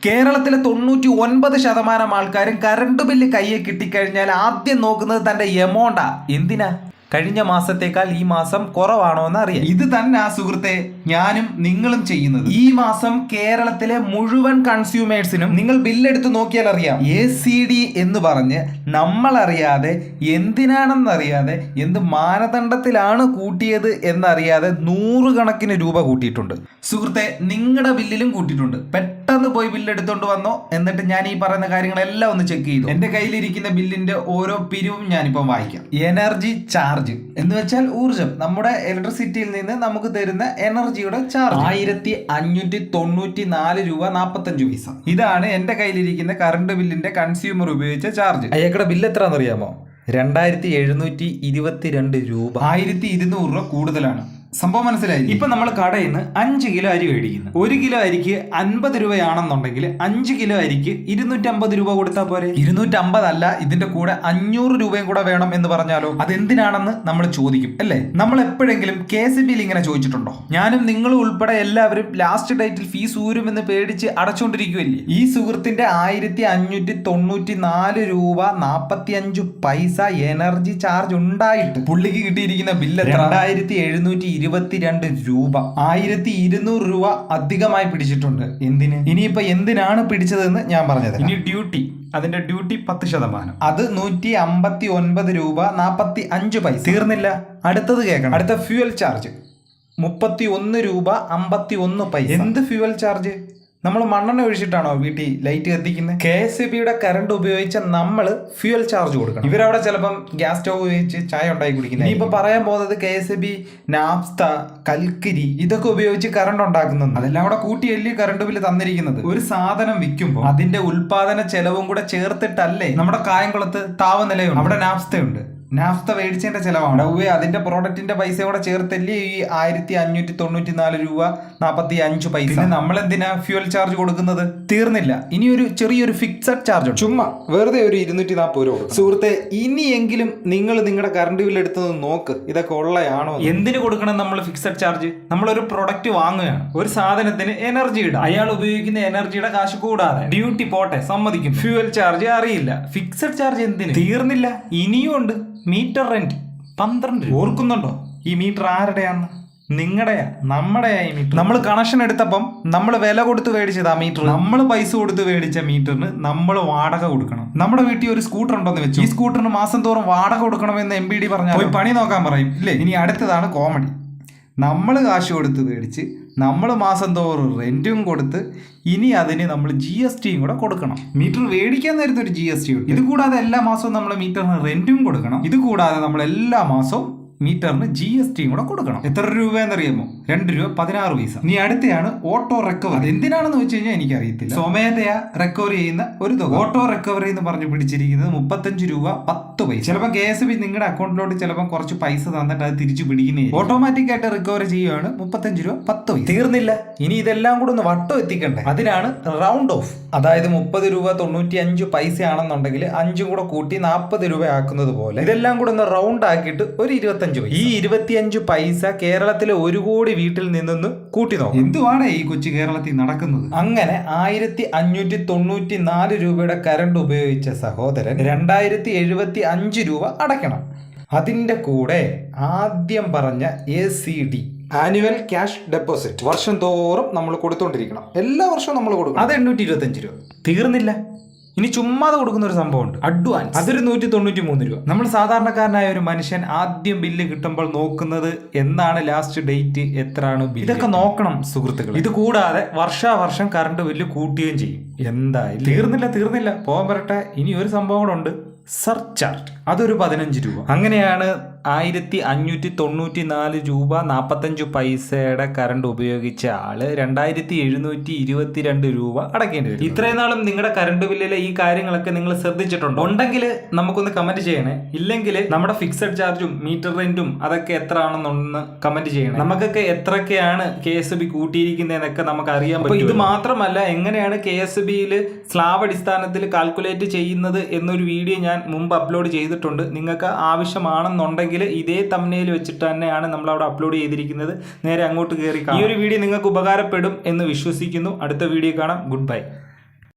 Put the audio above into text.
കേരളത്തിലെ 99% ആൾക്കാരും current bill കയ്യിൽ കിട്ടിക്കഴിഞ്ഞാൽ ആദ്യം നോക്കുന്നത് തന്റെ എമൗണ്ടാ. എന്തിനാ? കഴിഞ്ഞ മാസത്തേക്കാൾ ഈ മാസം കുറവാണോ എന്ന് അറിയാം. ഇത് തന്നെ ആ സുഹൃത്തെ ഞാനും നിങ്ങളും ചെയ്യുന്നത്. ഈ മാസം കേരളത്തിലെ മുഴുവൻ കൺസ്യൂമേഴ്സിനും നിങ്ങൾ ബില്ലെടുത്ത് നോക്കിയാൽ അറിയാം, ACD എന്ന് പറഞ്ഞ് നമ്മളറിയാതെ എന്തിനാണെന്നറിയാതെ എന്ത് മാനദണ്ഡത്തിലാണ് കൂട്ടിയത് എന്നറിയാതെ 100 കണക്കിന് രൂപ കൂട്ടിയിട്ടുണ്ട്. സുഹൃത്തെ, നിങ്ങളുടെ ബില്ലിലും കൂട്ടിയിട്ടുണ്ട്. പെട്ടെന്ന് പോയി ബില്ലെടുത്തോണ്ട് വന്നോ, എന്നിട്ട് ഞാൻ ഈ പറയുന്ന കാര്യങ്ങളെല്ലാം ഒന്ന് ചെക്ക് ചെയ്തു. എന്റെ കയ്യിലിരിക്കുന്ന ബില്ലിന്റെ ഓരോ പിരിവും ഞാനിപ്പം വായിക്കാം. എനർജി ചാർജ് എന്ന് വെച്ചാൽ ഊർജം, നമ്മുടെ ഇലക്ട്രിസിറ്റിയിൽ നിന്ന് നമുക്ക് തരുന്ന എനർജിയുടെ ചാർജ് 1594 രൂപ 45 പൈസ. ഇതാണ് എന്റെ കയ്യിലിരിക്കുന്ന കറണ്ട് ബില്ലിന്റെ കൺസ്യൂമർ ഉപയോഗിച്ച ചാർജ്. അയാളുടെ ബില്ല് എത്രയാണെന്നറിയാമോ? 2722 രൂപ. 1200 രൂപ കൂടുതലാണ്. സംഭവം മനസ്സിലായി. ഇപ്പൊ നമ്മൾ കടയിൽ നിന്ന് 5 കിലോ അരി മേടിക്കുന്നു. 1 കിലോ അരിക്ക് 50 രൂപയാണെന്നുണ്ടെങ്കിൽ 5 കിലോ അരിക്ക് 250 രൂപ കൊടുത്താൽ പോരെ? 250 അല്ല, ഇതിന്റെ കൂടെ 500 രൂപയും കൂടെ വേണം എന്ന് പറഞ്ഞാലോ? അതെന്തിനാണെന്ന് നമ്മൾ ചോദിക്കും അല്ലേ? നമ്മൾ എപ്പോഴെങ്കിലും KCBയിൽ ഇങ്ങനെ ചോദിച്ചിട്ടുണ്ടോ? ഞാനും നിങ്ങളും ഉൾപ്പെടെ എല്ലാവരും ലാസ്റ്റ് ഡേറ്റിൽ ഫീസ് ഊരുമെന്ന് പേടിച്ച് അടച്ചുകൊണ്ടിരിക്കുമല്ലേ? ഈ സുഹൃത്തിന്റെ 1594 രൂപ 45 പൈസ എനർജി ചാർജ് ഉണ്ടായിട്ട് പുള്ളിക്ക് കിട്ടിയിരിക്കുന്ന ബില്ല് 2722 രൂപ. 1200 രൂപ അധികമായി പിടിച്ചിട്ടുണ്ട്. എന്തിന്? ഇനിയിപ്പോ എന്തിനാണ് പിടിച്ചതെന്ന് ഞാൻ പറഞ്ഞത്. ഇനി ഡ്യൂട്ടി, അതിന്റെ ഡ്യൂട്ടി 10%, അത് 159 രൂപ 45 പൈസ. തീർന്നില്ല, അടുത്തത് കേൾക്കണം. അടുത്ത ഫ്യൂവൽ ചാർജ് 31 രൂപ 51 പൈസ. എന്ത് ഫ്യൂവൽ ചാർജ്? നമ്മൾ മണ്ണെണ്ണ ഒഴിച്ചിട്ടാണോ വീട്ടിൽ ലൈറ്റ് കത്തിക്കുന്നത്? KCBയുടെ കറണ്ട് ഉപയോഗിച്ച നമ്മൾ ഫ്യൂവൽ ചാർജ് കൊടുക്കണം. ഇവരവിടെ ചിലപ്പം ഗ്യാസ് സ്റ്റവ് ഉപയോഗിച്ച് ചായ ഉണ്ടാക്കി കുടിക്കുന്നത്. ഇപ്പൊ പറയാൻ പോകുന്നത് KCB നാഫ്ത, കൽക്കരി ഇതൊക്കെ ഉപയോഗിച്ച് കറണ്ട് ഉണ്ടാക്കുന്നത്. അതെല്ലാം കൂടെ കൂട്ടിയല്ലേ കറണ്ട് ബില്ല് തന്നിരിക്കുന്നത്. ഒരു സാധനം വിൽക്കുമ്പോൾ അതിന്റെ ഉൽപാദന ചെലവും കൂടെ ചേർത്തിട്ടല്ലേ. നമ്മുടെ കായംകുളത്ത് താപനിലയുണ്ട്, അവിടെ നാഫ്തയുണ്ട്. നാഫ്ത മേടിച്ചതിന്റെ ചെലവാണ്. അതിന്റെ പ്രോഡക്റ്റിന്റെ പൈസ കൂടെ ചേർത്തല്ലേ ഈ 1594 രൂപ 45 പൈസ. നമ്മൾ എന്തിനാ ഫ്യൂവൽ ചാർജ് കൊടുക്കുന്നത്? തീർന്നില്ല, ഇനി ഒരു ചെറിയൊരു ഫിക്സഡ് ചാർജ് ഉണ്ട്. ചുമ്മാ വെറുതെ ഒരു 240 രൂപ. സുഹൃത്തെ, ഇനിയെങ്കിലും നിങ്ങൾ നിങ്ങളുടെ കറണ്ട് ബില്ല് എടുത്തത് നോക്ക്, ഇതൊക്കെ ഉള്ളയാണോ? എന്തിനു കൊടുക്കണം നമ്മൾ ഫിക്സഡ് ചാർജ്? നമ്മളൊരു പ്രൊഡക്റ്റ് വാങ്ങുകയാണ്, ഒരു സാധനത്തിന് എനർജി ഇടാം. അയാൾ ഉപയോഗിക്കുന്ന എനർജിയുടെ കാശ് കൂടാതെ ഡ്യൂട്ടി പോട്ടെ, സമ്മതിക്കും. ഫ്യൂവൽ ചാർജ് അറിയില്ല, ഫിക്സഡ് ചാർജ് എന്തിന്? തീർന്നില്ല, ഇനിയും ഉണ്ട്. മീറ്റർ റെന്റ് 12 രൂപ. ഓർക്കുന്നുണ്ടോ ഈ മീറ്റർ ആരുടെയാന്ന്? നിങ്ങളുടെയാ, നമ്മുടെയാ ഈ മീറ്റർ. നമ്മൾ കണക്ഷൻ എടുത്തപ്പം നമ്മൾ വില കൊടുത്ത് മേടിച്ചതാ മീറ്റർ. നമ്മൾ പൈസ കൊടുത്ത് മേടിച്ച മീറ്ററിന് നമ്മൾ വാടക കൊടുക്കണം. നമ്മുടെ വീട്ടിൽ ഒരു സ്കൂട്ടർ ഉണ്ടെന്ന് വെച്ചു, ഈ സ്കൂട്ടറിന് മാസം തോറും വാടക കൊടുക്കണമെന്ന് MPD പറഞ്ഞാൽ പോയി പണി നോക്കാൻ പറയും ഇല്ലേ? ഇനി അടുത്തതാണ് കോമഡി. നമ്മൾ കാശ് കൊടുത്ത് മേടിച്ച് നമ്മൾ മാസം തോറും റെന്റും കൊടുത്ത് ഇനി അതിന് നമ്മൾ GSTയും കൂടെ കൊടുക്കണം. മീറ്റർ മേടിക്കാൻ നേരത്തെ ഒരു GST ഉണ്ട്. ഇത് കൂടാതെ എല്ലാ മാസവും നമ്മൾ മീറ്ററിന് റെന്റും കൊടുക്കണം. ഇത് കൂടാതെ നമ്മൾ എല്ലാ മാസവും മീറ്ററിന് GSTയും കൂടെ കൊടുക്കണം. എത്ര രൂപയെന്നറിയാമോ? 2 രൂപ 16 പൈസ. ഇനി അടുത്തയാണ് ഓട്ടോ റിക്കവറി. എന്തിനാണെന്ന് വെച്ച് കഴിഞ്ഞാൽ എനിക്കറിയത്തില്ല. സ്വമേധയാ റിക്കവർ ചെയ്യുന്ന ഒരു തുക. ഓട്ടോ റിക്കവറി എന്ന് പറഞ്ഞ് പിടിച്ചിരിക്കുന്നത് 35 രൂപ 10 പൈസ. ചിലപ്പോൾ KCB നിങ്ങളുടെ അക്കൗണ്ടിലോട്ട് ചിലപ്പോൾ കുറച്ച് പൈസ തന്നിട്ട് അത് തിരിച്ചു പിടിക്കുന്നേ. ഓട്ടോമാറ്റിക് ആയിട്ട് റിക്കവർ ചെയ്യുകയാണ് 35 രൂപ 10 പൈസ. തീർന്നില്ല, ഇനി ഇതെല്ലാം കൂടെ ഒന്ന് വട്ടം എത്തിക്കണ്ടേ? അതിനാണ് റൗണ്ട് ഓഫ്. അതായത് 30 രൂപ 95 പൈസ ആണെന്നുണ്ടെങ്കിൽ 5 കൂടെ കൂട്ടി 40 രൂപ ആക്കുന്നത് പോലെ ഇതെല്ലാം കൂടെ ഒന്ന് റൗണ്ട് ആക്കിയിട്ട് ഒരു 25 പൈസ. ഈ 25 പൈസ കേരളത്തിലെ 1 കോടി വീട്ടിൽ നിന്ന് കൂട്ടി നോക്കും. എന്തുവാണ് ഈ കൊച്ചു കേരളത്തിൽ നടക്കുന്നത്? അങ്ങനെ 1594 രൂപയുടെ കറണ്ട് ഉപയോഗിച്ച സഹോദരൻ 2075 രൂപ അടയ്ക്കണം. അതിന്റെ കൂടെ ആദ്യം പറഞ്ഞ ACD ആനുവൽ ക്യാഷ് ഡെപ്പോസിറ്റ് വർഷം തോറും നമ്മൾ കൊടുത്തോണ്ടിരിക്കണം. എല്ലാ വർഷവും നമ്മൾ കൊടുക്കണം. അത് 825 രൂപ. തീർന്നില്ല, ഇനി ചുമ്മാതെ കൊടുക്കുന്ന ഒരു സംഭവമുണ്ട്, അഡ്വാൻസ്. അതൊരു 193 രൂപ. നമ്മൾ സാധാരണക്കാരനായ ഒരു മനുഷ്യൻ ആദ്യം ബില്ല് കിട്ടുമ്പോൾ നോക്കുന്നത് എന്നാണ് ലാസ്റ്റ് ഡേറ്റ്, എത്രയാണ് ബില്ല്. ഇതൊക്കെ നോക്കണം സുഹൃത്തുക്കൾ. ഇത് കൂടാതെ വർഷാവർഷം കറണ്ട് ബില്ല് കൂട്ടുകയും ചെയ്യും. എന്തായാലും തീർന്നില്ല, പോകാൻ വരട്ടെ. ഇനി ഒരു സംഭവം കൂടെ ഉണ്ട്, സർചാർജ്. അതൊരു 15 രൂപ. അങ്ങനെയാണ് 1594 രൂപ 45 പൈസയുടെ കറണ്ട് ഉപയോഗിച്ച ആള് 2722 രൂപ അടയ്ക്കേണ്ടി വരും. ഇത്രയും നാളും നിങ്ങളുടെ കറണ്ട് ബില്ലിലെ ഈ കാര്യങ്ങളൊക്കെ നിങ്ങൾ ശ്രദ്ധിച്ചിട്ടുണ്ടോ? ഉണ്ടെങ്കിൽ നമുക്കൊന്ന് കമന്റ് ചെയ്യണേ. ഇല്ലെങ്കിൽ നമ്മുടെ ഫിക്സഡ് ചാർജും മീറ്റർ റെന്റും അതൊക്കെ എത്ര ആണെന്നൊന്ന് കമന്റ് ചെയ്യണേ. നമുക്കൊക്കെ എത്രയൊക്കെയാണ് KSB കൂട്ടിയിരിക്കുന്നതെന്നൊക്കെ നമുക്ക് അറിയാൻ പറ്റും. ഇത് മാത്രമല്ല, എങ്ങനെയാണ് KSBയിൽ സ്ലാബ് അടിസ്ഥാനത്തിൽ കാൽക്കുലേറ്റ് ചെയ്യുന്നത് എന്നൊരു വീഡിയോ ഞാൻ മുമ്പ് അപ്ലോഡ് ചെയ്തിട്ടുണ്ട്. നിങ്ങൾക്ക് ആവശ്യമാണെന്നുണ്ടെങ്കിൽ ഇതേ തംബ്നെയിൽ വെച്ചിട്ട് തന്നെയാണ് നമ്മൾ അവിടെ അപ്ലോഡ് ചെയ്തിരിക്കുന്നത്. നേരെ അങ്ങോട്ട് കയറി. ഈ ഒരു വീഡിയോ നിങ്ങൾക്ക് ഉപകാരപ്പെടും എന്ന് വിശ്വസിക്കുന്നു. അടുത്ത വീഡിയോ കാണാം. Good bye.